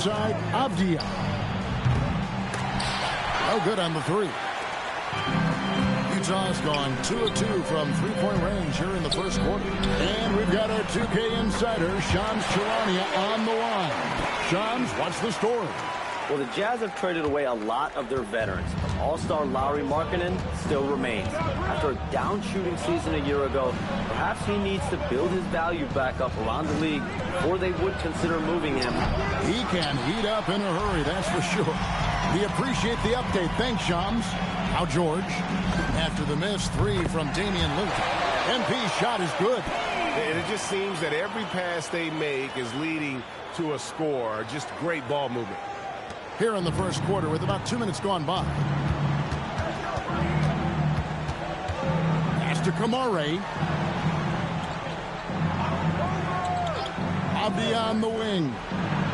inside, Avdia. Oh, good on the three. Utah's gone 2 of 2 from three-point range here in the first quarter. And we've got our 2K insider, Shams Charania, on the line. Shams, what's the story? Well, the Jazz have traded away a lot of their veterans, but All-Star Lauri Markkanen still remains. After a down-shooting season a year ago, perhaps he needs to build his value back up around the league before they would consider moving him. He can heat up in a hurry, that's for sure. We appreciate the update. Thanks, Shams. Now George, after the missed three from Damian Lillard. MP's shot is good. And it just seems that every pass they make is leading to a score. Just great ball movement. Here in the first quarter with about 2 minutes gone by. Pass to Kamare. Avdia on the wing.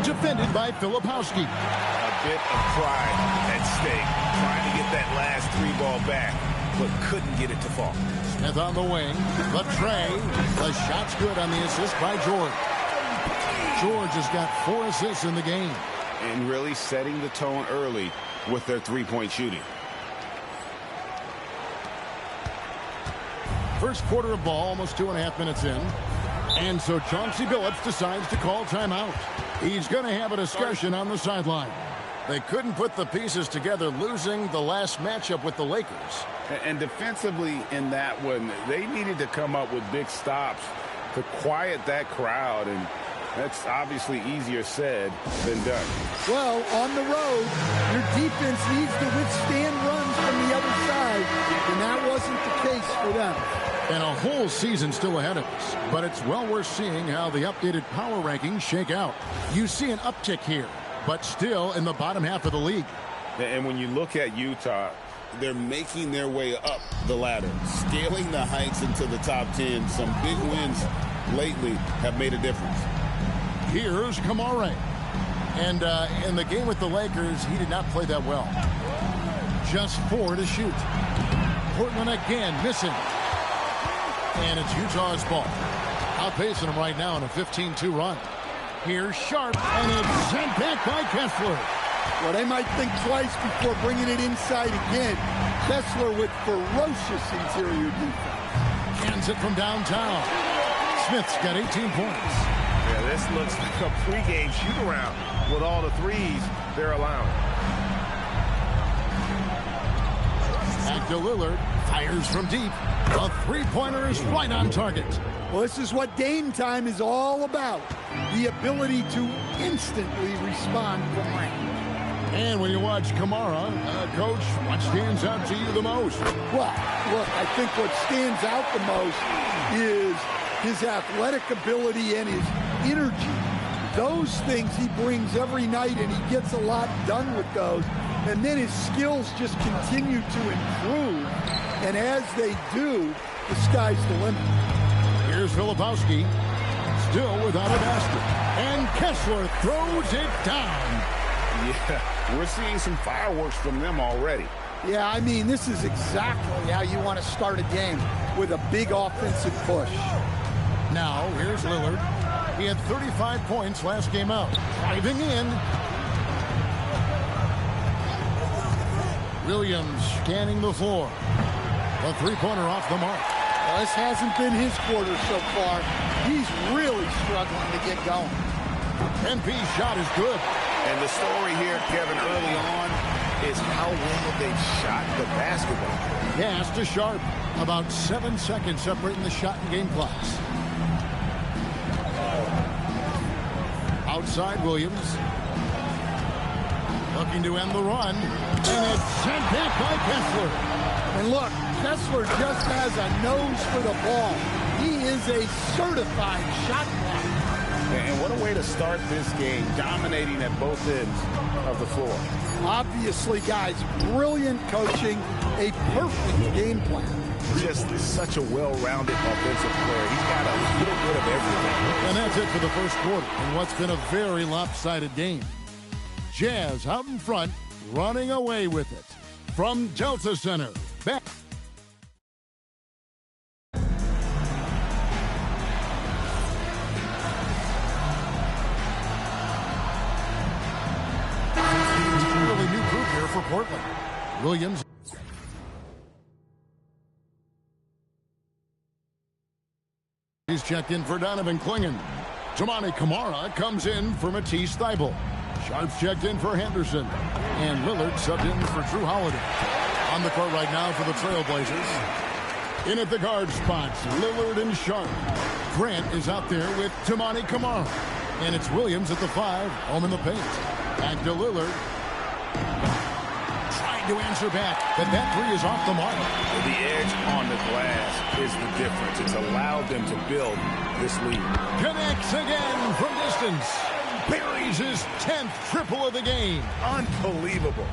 Defended by Filipowski. A bit of pride at stake. Trying to get that last three ball back, but couldn't get it to fall. Smith on the wing. The tray. The shot's good on the assist by George. George has got 4 assists in the game. And really setting the tone early with their three-point shooting. First quarter of ball, almost 2.5 minutes in. And so Chauncey Billups decides to call timeout. He's going to have a discussion on the sideline. They couldn't put the pieces together, losing the last matchup with the Lakers. And defensively in that one, they needed to come up with big stops to quiet that crowd, and that's obviously easier said than done. Well, on the road, your defense needs to withstand runs from the other side, and that wasn't the case for them. And a whole season still ahead of us, but it's well worth seeing how the updated power rankings shake out. You see an uptick here, but still in the bottom half of the league. And when you look at Utah, they're making their way up the ladder, scaling the heights into the top 10. Some big wins lately have made a difference. Here's Kamare. And in the game with the Lakers, he did not play that well. Just 4 to shoot. Portland again missing. And it's Utah's ball. Outpacing them right now in a 15-2 run. Here's Sharp, and it's sent back by Kessler. Well, they might think twice before bringing it inside again. Kessler with ferocious interior defense. Cans it from downtown. Smith's got 18 points. Yeah, this looks like a pregame shoot-around with all the threes they're allowing. Back to Lillard. Fires from deep. The three-pointer is right on target. Well, this is what Dame time is all about. The ability to instantly respond from range. And when you watch Kamara, Coach, what stands out to you the most? Well, look, I think what stands out the most is his athletic ability and his energy. Those things he brings every night, and he gets a lot done with those. And then his skills just continue to improve. And as they do, the sky's the limit. Here's Filipowski, still without a basket. And Kessler throws it down. Yeah, we're seeing some fireworks from them already. Yeah, I mean, this is exactly how you want to start a game, with a big offensive push. Now, here's Lillard. He had 35 points last game out. Driving in. Williams scanning the floor. The three-pointer off the mark. Well, this hasn't been his quarter so far. He's really struggling to get going. MP's shot is good. And the story here, Kevin, early on is how well they've shot the basketball. Pass to Sharp. About 7 seconds separating the shot and game clocks. Outside Williams. Looking to end the run. And it's sent back by Kessler. And look, Kessler just has a nose for the ball. He is a certified shot blocker. And what a way to start this game, dominating at both ends of the floor. Obviously, guys, brilliant coaching, a perfect game plan. Just such a well-rounded offensive player. He's got a little bit of everything. And that's it for the first quarter in what's been a very lopsided game. Jazz out in front, running away with it. From Delta Center, back. Portland. Williams. He's checked in for Donovan Clingan. Toumani Camara comes in for Matisse Thybulle. Sharp's checked in for Henderson. And Lillard subbed in for Drew Holiday. On the court right now for the Trailblazers. In at the guard spots, Lillard and Sharp. Grant is out there with Toumani Camara. And it's Williams at the 5, home in the paint. Back to Lillard. Trying to answer back, but that three is off the mark. The edge on the glass is the difference. It's allowed them to build this lead. Connects again from distance. Buries his 10th triple of the game. Unbelievable.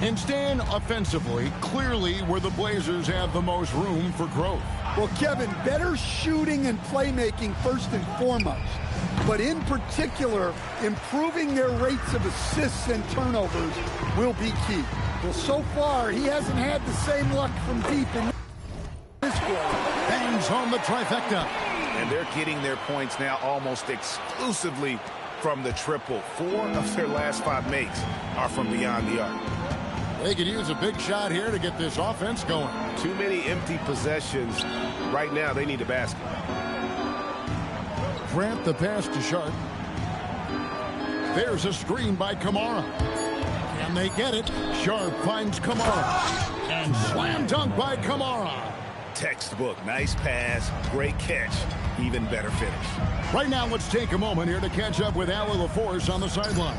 And Stan, offensively, clearly where the Blazers have the most room for growth. Well, Kevin, better shooting and playmaking first and foremost. But in particular, improving their rates of assists and turnovers will be key. Well, so far, he hasn't had the same luck from deep in this quarter. Bangs home the trifecta. And they're getting their points now almost exclusively from the triple. 4 of their last 5 makes are from beyond the arc. They could use a big shot here to get this offense going. Too many empty possessions. Right now, they need a basket. Grant the pass to Sharp. There's a screen by Camara. Can they get it? Sharp finds Camara. And slam dunk by Camara. Textbook. Nice pass. Great catch. Even better finish. Right now, let's take a moment here to catch up with Allie LaForce on the sideline.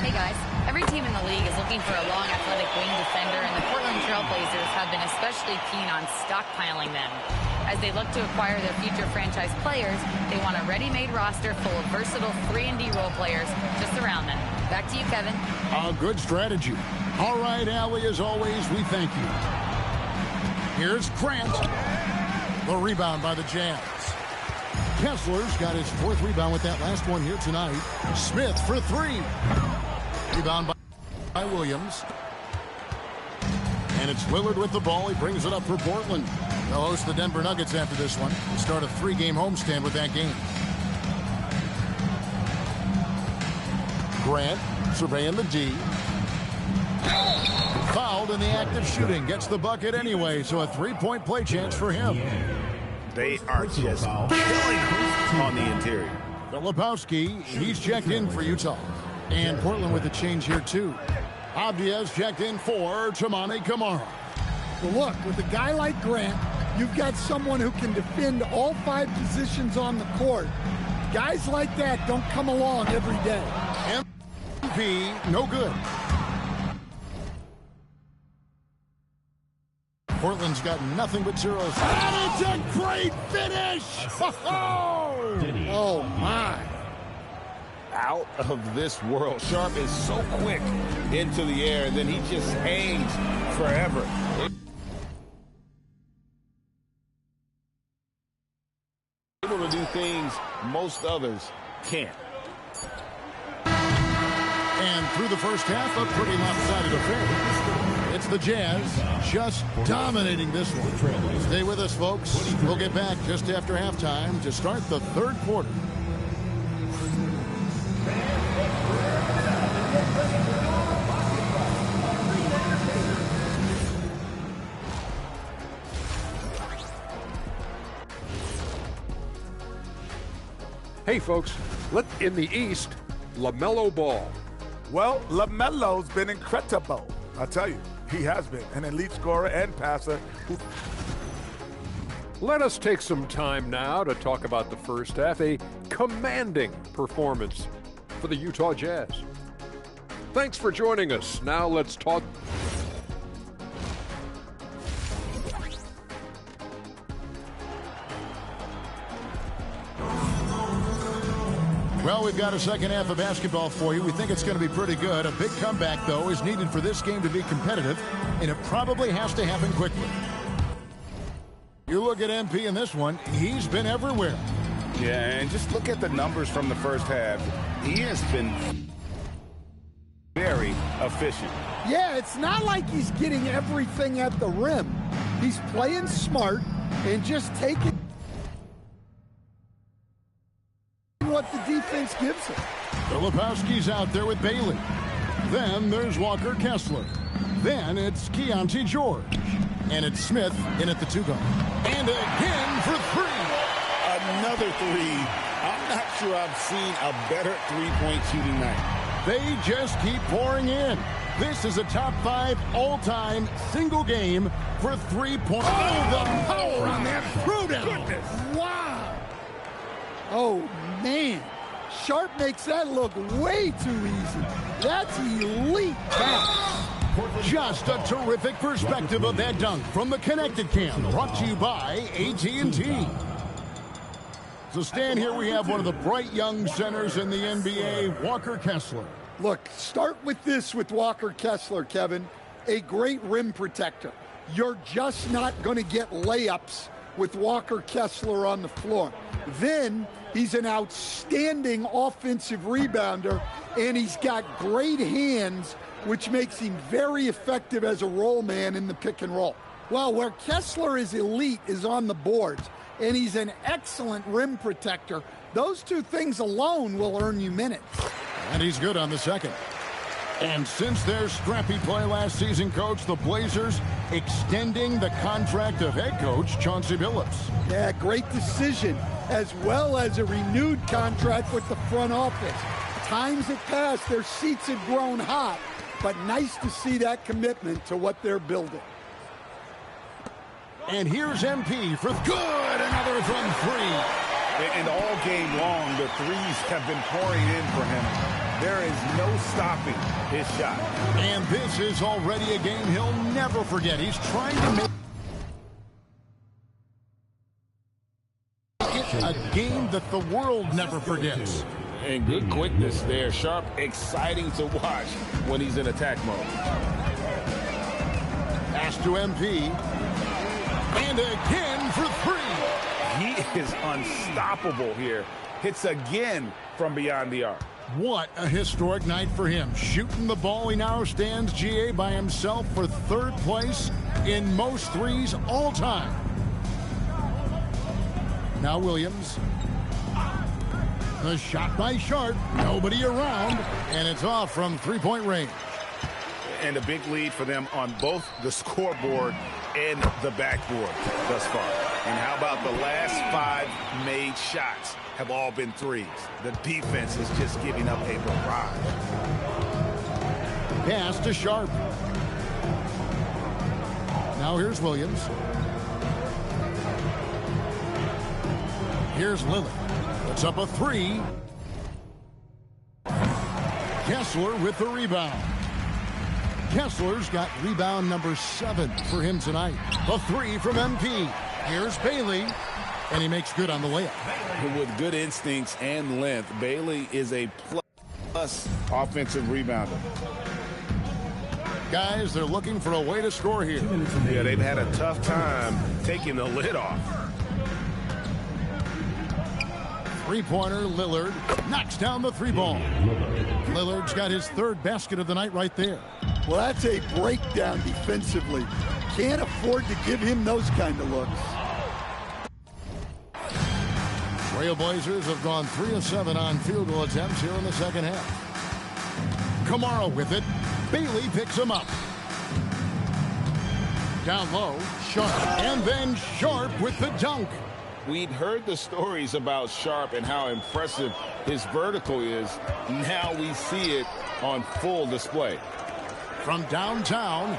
Hey, guys. Every team in the league is looking for a long, athletic wing defender, and the Portland Trailblazers have been especially keen on stockpiling them. As they look to acquire their future franchise players, they want a ready-made roster full of versatile 3-and-D role players just around them. Back to you, Kevin. A good strategy. All right, Allie, as always, we thank you. Here's Grant. The rebound by the Jazz. Kessler's got his 4th rebound with that last one here tonight. Smith for 3. Rebound by Williams. And it's Lillard with the ball. He brings it up for Portland. They'll host the Denver Nuggets after this one. They'll start a 3-game homestand with that game. Grant surveying the D. Fouled in the act of shooting. Gets the bucket anyway, so a 3-point play chance for him. They are just killing on the interior. Filipowski, he's checked in for Utah. And Portland with a change here, too. Abdias checked in for Toumani Camara. Well, look, with a guy like Grant, you've got someone who can defend all 5 positions on the court. Guys like that don't come along every day. MP, no good. Portland's got nothing but zeros. And it's a great finish! Oh, my. Out of this world. Sharp is so quick into the air, and then he just hangs forever. Able to do things most others can't. And through the first half, a pretty lopsided affair. It's the Jazz just dominating this one. Stay with us, folks. We'll get back just after halftime to start the 3rd quarter. Hey, folks, in the East, LaMelo Ball. Well, LaMelo's been incredible. I tell you, he has been an elite scorer and passer. Let us take some time now to talk about the first half, a commanding performance for the Utah Jazz. Thanks for joining us. Now let's talk. Well, we've got a second half of basketball for you. We think it's going to be pretty good. A big comeback, though, is needed for this game to be competitive, and it probably has to happen quickly. You look at MP in this one, he's been everywhere. Yeah, and just look at the numbers from the first half. He has been very efficient. Yeah, it's not like he's getting everything at the rim. He's playing smart and just taking what the defense gives him. Filipowski's out there with Bailey. Then there's Walker Kessler. Then it's Keontae George. And it's Smith in at the 2-guard. And again for 3. Another 3. I'm not sure I've seen a better three-point shooting night. They just keep pouring in. This is a top 5 all-time single game for 3-point. Oh, the power on that throwdown. Wow. Oh, man. Sharp makes that look way too easy. That's elite bounce. Just a terrific perspective of that dunk from the Connected Cam, brought to you by AT&T. So stand here, we have one of the bright young centers in the NBA, Walker Kessler. Look, start with this with Walker Kessler, Kevin. A great rim protector. You're just not going to get layups with Walker Kessler on the floor. Then he's an outstanding offensive rebounder, and he's got great hands, which makes him very effective as a roll man in the pick and roll. Well, where Kessler is elite is on the boards, and he's an excellent rim protector. Those two things alone will earn you minutes. And he's good on the second. And since their scrappy play last season, Coach, the Blazers extending the contract of head coach Chauncey Billups. Yeah, great decision, as well as a renewed contract with the front office. Times have passed, their seats have grown hot, but nice to see that commitment to what they're building. And here's MP for good, another from 3. And all game long, the threes have been pouring in for him. There is no stopping his shot. And this is already a game he'll never forget. He's trying to make it a game that the world never forgets. And good quickness there. Sharp, exciting to watch when he's in attack mode. Pass to MP. And again for 3. He is unstoppable here. Hits again from beyond the arc. What a historic night for him. Shooting the ball, he now stands GA by himself for 3rd place in most threes all time. Now Williams. The shot by Sharp. Nobody around. And it's off from 3-point range. And a big lead for them on both the scoreboard and the backboard thus far. And how about the last 5 made shots have all been threes? The defense is just giving up a barrage. Pass to Sharp. Now here's Williams. Here's Lillard. Puts up a 3. Kessler with the rebound. Kessler's got rebound number 7 for him tonight. A 3 from MP. Here's Bailey, and he makes good on the layup. With good instincts and length, Bailey is a plus offensive rebounder. Guys, they're looking for a way to score here. Yeah, they've had a tough time taking the lid off. 3-pointer, Lillard knocks down the 3-ball. Lillard's got his 3rd basket of the night right there. Well, that's a breakdown defensively. Can't afford to give him those kind of looks. Trailblazers have gone 3 of 7 on field goal attempts here in the second half. Kamara with it. Bailey picks him up. Down low, Sharp. And then Sharp with the dunk. We'd heard the stories about Sharp and how impressive his vertical is. Now we see it on full display. From downtown,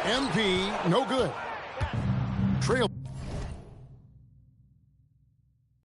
MP, no good. Trail.